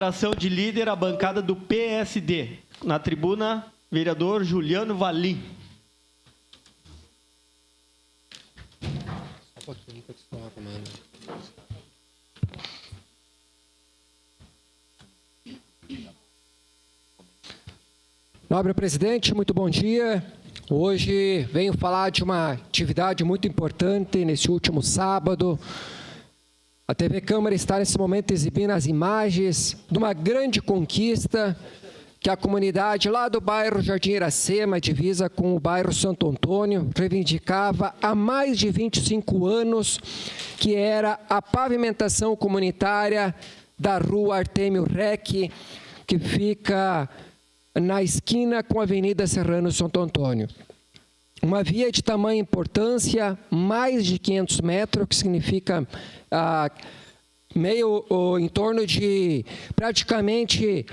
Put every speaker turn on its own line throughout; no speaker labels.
Ação de líder, a bancada do PSD. Na tribuna, vereador Juliano Valim.
Só um pouquinho que eu estou arrumando. Nobre presidente, muito bom dia. Hoje venho falar de uma atividade muito importante nesse último sábado. A TV Câmara está nesse momento exibindo as imagens de uma grande conquista que a comunidade lá do bairro Jardim Iracema, divisa com o bairro Santo Antônio, reivindicava há mais de 25 anos, que era a pavimentação comunitária da rua Artêmio Rec, que fica na esquina com a Avenida Serrano Santo Antônio. Uma via de tamanha importância, mais de 500 metros, que significa em torno de praticamente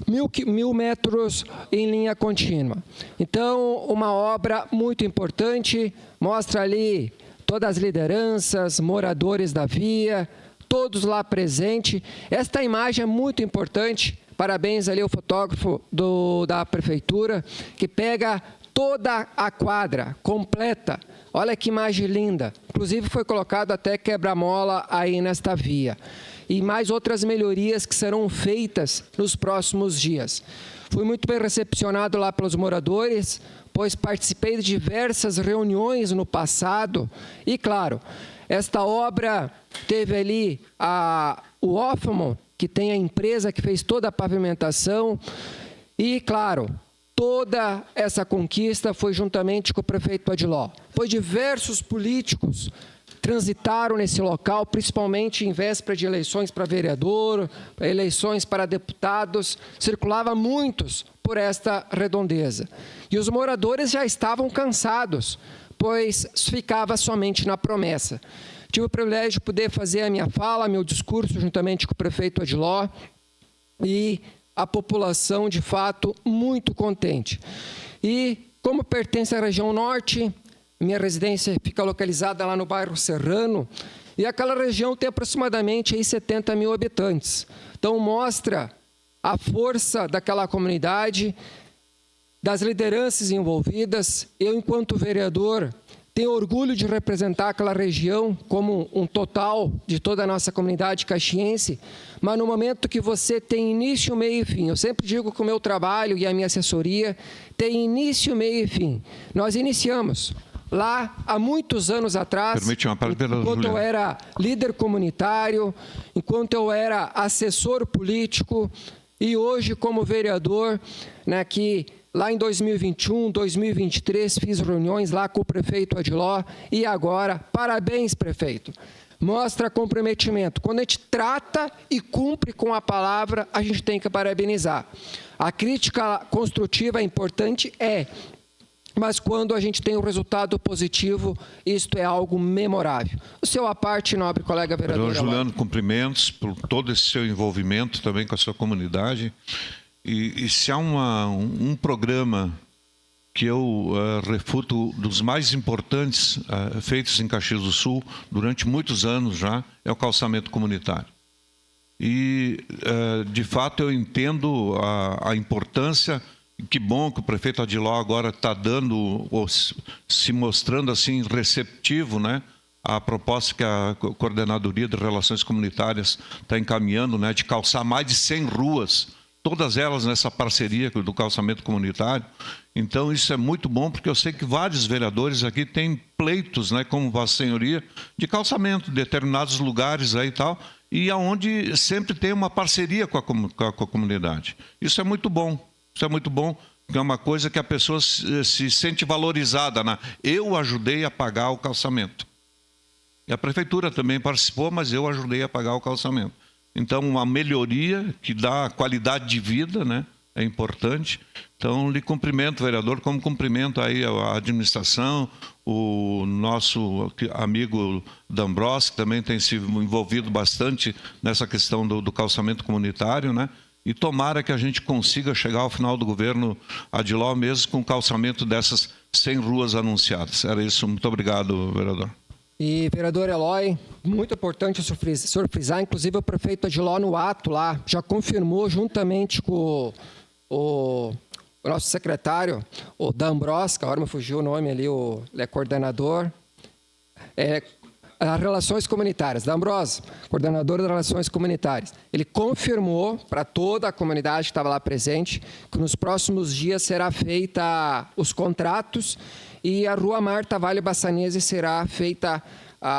1.000 metros em linha contínua. Então, uma obra muito importante, mostra ali todas as lideranças, moradores da via, todos lá presentes. Esta imagem é muito importante, parabéns ali ao fotógrafo da prefeitura, que pega toda a quadra completa. Olha que imagem linda. Inclusive foi colocado até quebra-mola aí nesta via. E mais outras melhorias que serão feitas nos próximos dias. Fui muito bem recepcionado lá pelos moradores, pois participei de diversas reuniões no passado. E, claro, esta obra teve ali o Hoffman, que tem a empresa que fez toda a pavimentação. E, claro, toda essa conquista foi juntamente com o prefeito Adiló, pois diversos políticos transitaram nesse local, principalmente em véspera de eleições para vereador, eleições para deputados, circulava muitos por esta redondeza. E os moradores já estavam cansados, pois ficava somente na promessa. Tive o privilégio de poder fazer a minha fala, meu discurso, juntamente com o prefeito Adiló, e a população, de fato, muito contente. E, como pertence à região norte, minha residência fica localizada lá no bairro Serrano, e aquela região tem aproximadamente aí 70 mil habitantes. Então, mostra a força daquela comunidade, das lideranças envolvidas. Eu, enquanto vereador, tenho orgulho de representar aquela região como um total de toda a nossa comunidade caxiense, mas no momento que você tem início, meio e fim, eu sempre digo que o meu trabalho e a minha assessoria tem início, meio e fim. Nós iniciamos lá há muitos anos atrás, enquanto eu era líder comunitário, enquanto eu era assessor político e hoje como vereador, né, que lá em 2021, 2023, fiz reuniões lá com o prefeito Adiló e agora, parabéns, prefeito. Mostra comprometimento. Quando a gente trata e cumpre com a palavra, a gente tem que parabenizar. A crítica construtiva é importante, mas quando a gente tem um resultado positivo, isto é algo memorável. O seu à parte, nobre colega vereador.
Vereador Juliano, cumprimentos por todo esse seu envolvimento também com a sua comunidade. E se há um programa que eu refuto dos mais importantes feitos em Caxias do Sul durante muitos anos já, é o calçamento comunitário. E, de fato, eu entendo a importância. Que bom que o prefeito Adiló agora está dando, ou se mostrando assim receptivo, né, à proposta que a Coordenadoria de Relações Comunitárias está encaminhando, né, de calçar mais de 100 ruas, todas elas nessa parceria do calçamento comunitário. Então isso é muito bom, porque eu sei que vários vereadores aqui têm pleitos, né, como Vossa Senhoria, de calçamento em determinados lugares aí e tal, e aonde sempre tem uma parceria com a comunidade. Isso é muito bom. Isso é muito bom, porque é uma coisa que a pessoa se sente valorizada. Né? Eu ajudei a pagar o calçamento. E a prefeitura também participou, mas eu ajudei a pagar o calçamento. Então, uma melhoria que dá qualidade de vida, né? É importante. Então, lhe cumprimento, vereador, como cumprimento aí a administração, o nosso amigo D'Ambros, que também tem se envolvido bastante nessa questão do calçamento comunitário, né? E tomara que a gente consiga chegar ao final do governo Adiló mesmo com o calçamento dessas 100 ruas anunciadas. Era isso. Muito obrigado, vereador.
E, vereador Eloy, muito importante o senhor frisar, inclusive o prefeito Adiló no ato lá, já confirmou juntamente com o nosso secretário, o D'Ambros, que agora me fugiu o nome ali, ele é coordenador, as relações comunitárias, D'Ambros, coordenador das relações comunitárias. Ele confirmou para toda a comunidade que estava lá presente que nos próximos dias será feita os contratos e a Rua Marta Vale Bassanese será feita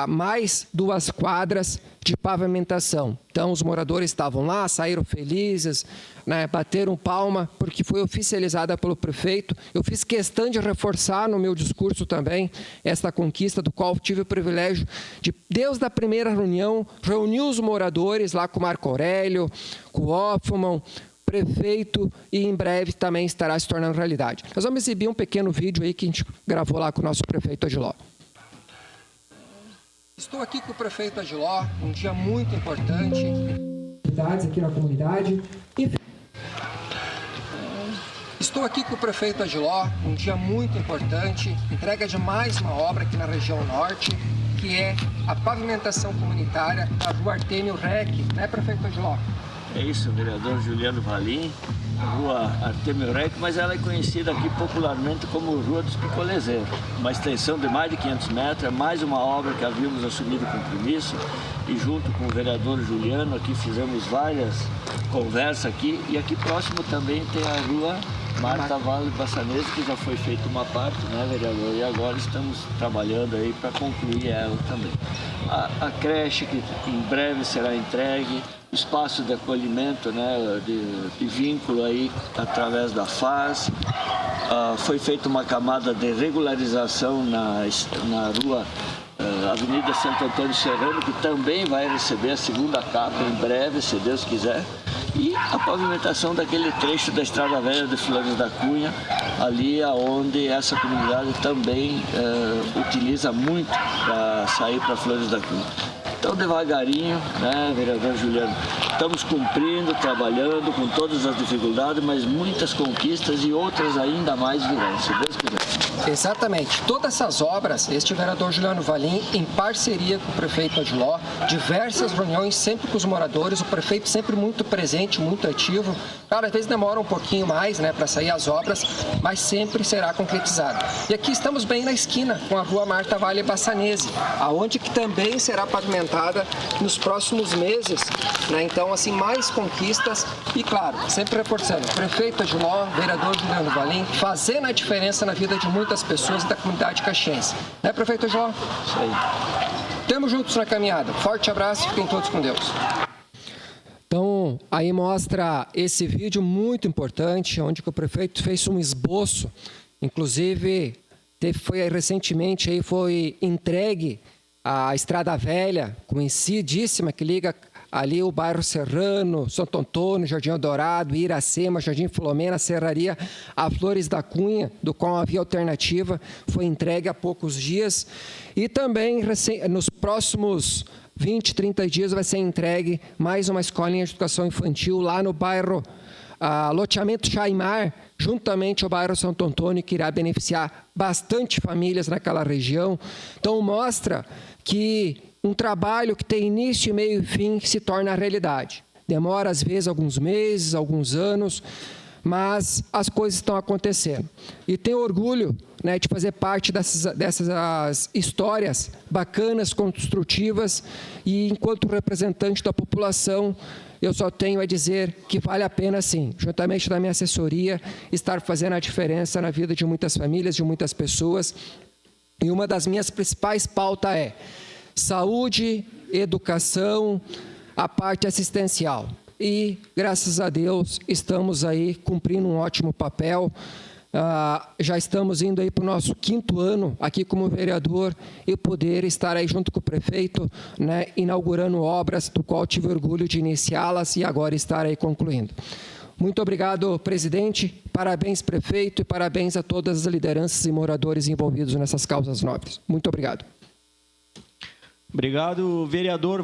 mais 2 quadras de pavimentação. Então, os moradores estavam lá, saíram felizes, né, bateram palma, porque foi oficializada pelo prefeito. Eu fiz questão de reforçar no meu discurso também esta conquista, do qual tive o privilégio de, desde a primeira reunião, reunir os moradores lá com o Marco Aurélio, com o Hoffman, prefeito, e em breve também estará se tornando realidade. Nós vamos exibir um pequeno vídeo aí que a gente gravou lá com o nosso prefeito Adiló. Estou aqui com o prefeito Adiló, um dia muito importante. Aqui na comunidade. Estou aqui com o prefeito Adiló, um dia muito importante, entrega de mais uma obra aqui na região norte, que é a pavimentação comunitária da Rua Artêmio Rec, né, prefeito Adiló?
É isso, vereador Juliano Valim, Rua Artêmio Rec, mas ela é conhecida aqui popularmente como Rua dos Picolezeiros. Uma extensão de mais de 500 metros, é mais uma obra que havíamos assumido compromisso e junto com o vereador Juliano aqui fizemos várias conversas aqui e aqui próximo também tem a Rua Marta Vale Bassanese, que já foi feita uma parte, né, vereador? E agora estamos trabalhando aí para concluir ela também. A creche que em breve será entregue, espaço de acolhimento, né, de vínculo aí através da FAS. Foi feita uma camada de regularização na rua Avenida Santo Antônio Serrano, que também vai receber a segunda capa em breve, se Deus quiser. E a pavimentação daquele trecho da Estrada Velha de Flores da Cunha, ali onde essa comunidade também utiliza muito para sair para Flores da Cunha. Então, devagarinho, né, vereador Juliano, estamos cumprindo, trabalhando com todas as dificuldades, mas muitas conquistas e outras ainda mais virão, se Deus quiser.
Exatamente. Todas essas obras, este vereador Juliano Valim, em parceria com o prefeito Adiló, diversas reuniões sempre com os moradores, o prefeito sempre muito presente, muito ativo. Claro, às vezes demora um pouquinho mais, né, para sair as obras, mas sempre será concretizado. E aqui estamos bem na esquina com a Rua Marta Vale Bassanese, aonde que também será pavimentada nos próximos meses, né? Então, assim, mais conquistas e, claro, sempre reforçando, prefeito Adiló, vereador Juliano Valim, fazendo a diferença na vida de muitas pessoas da comunidade caxiense. Né, prefeito Adiló?
Isso aí.
Tamo juntos na caminhada. Forte abraço e fiquem todos com Deus. Então, aí mostra esse vídeo muito importante, onde o prefeito fez um esboço, inclusive recentemente aí foi entregue a Estrada Velha, conhecidíssima, que liga ali o bairro Serrano, Santo Antônio, Jardim Dourado, Iracema, Jardim Filomena, Serraria, a Flores da Cunha, do qual havia alternativa, foi entregue há poucos dias. E também, nos próximos 20, 30 dias, vai ser entregue mais uma escolinha de educação infantil lá no bairro Loteamento Chaimar, juntamente ao bairro Santo Antônio, que irá beneficiar bastante famílias naquela região. Então, mostra que um trabalho que tem início, meio e fim se torna realidade. Demora, às vezes, alguns meses, alguns anos, mas as coisas estão acontecendo. E tenho orgulho, né, de fazer parte dessas histórias bacanas, construtivas, e enquanto representante da população, eu só tenho a dizer que vale a pena, sim, juntamente da minha assessoria, estar fazendo a diferença na vida de muitas famílias, de muitas pessoas. E uma das minhas principais pautas é saúde, educação, a parte assistencial. E, graças a Deus, estamos aí cumprindo um ótimo papel. Já estamos indo aí para o nosso 5º ano aqui como vereador e poder estar aí junto com o prefeito, né, inaugurando obras, do qual tive orgulho de iniciá-las e agora estar aí concluindo. Muito obrigado, presidente. Parabéns, prefeito, e parabéns a todas as lideranças e moradores envolvidos nessas causas nobres. Muito obrigado.
Obrigado, vereador.